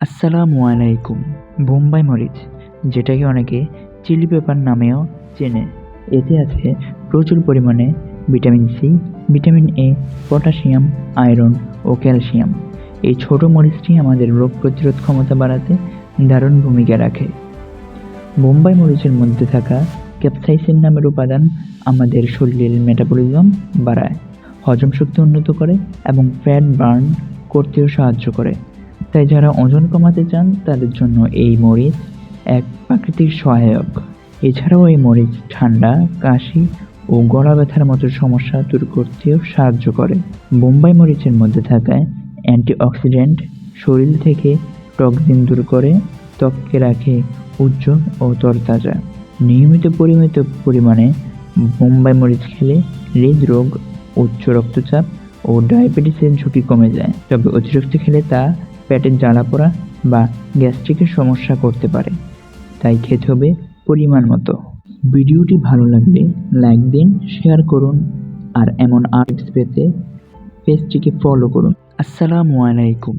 আসসালামু আলাইকুম। বোম্বাই মরিচ, যেটাকে অনেকে চিলি পেপার নামেও চেনে, এতে আছে প্রচুর পরিমাণে vitamin C, vitamin A, potassium, iron ও ক্যালসিয়াম। এই ছোট মরিচটি আমাদের রোগ প্রতিরোধ ক্ষমতা বাড়াতে দারুণ ভূমিকা রাখে। বোম্বাই মরিচের মধ্যে থাকা ক্যাপসাইসিন নামের উপাদান আমাদের শরীরের মেটাবলিজম বাড়ায়, হজম শক্তি উন্নত করে এবং ফ্যাট বার্ন করতেও সাহায্য করে। তাই যারা ওজন কমাতে চান তাদের জন্য এই মরিচ এক প্রাকৃতিক সহায়ক। এছাড়াও এই মরিচ ঠান্ডা, কাশি ও গলা ব্যথার মতো সমস্যা দূর করতেও সাহায্য করে। বোম্বাই মরিচের মধ্যে থাকা অ্যান্টিঅক্সিডেন্ট শরীর থেকে টক্সিন দূর করে ত্বককে রাখে উজ্জ্বল ও তরতাজা। নিয়মিত পরিমিত পরিমাণে বোম্বাই মরিচ খেলে হৃদরোগ, উচ্চ রক্তচাপ ও ডায়াবেটিসের ঝুঁকি কমে যায়। তবে অতিরিক্ত খেলে তা পেটের জ্বালাপোড়া বা গ্যাস্ট্রিকের সমস্যা করতে পারে, তাই খেতে হবে পরিমাণ মতো। ভিডিওটি ভালো লাগলে লাইক দিন, শেয়ার করুন আর এমন আর্টস পেতে পেজটিকে ফলো করুন। আসসালামু আলাইকুম।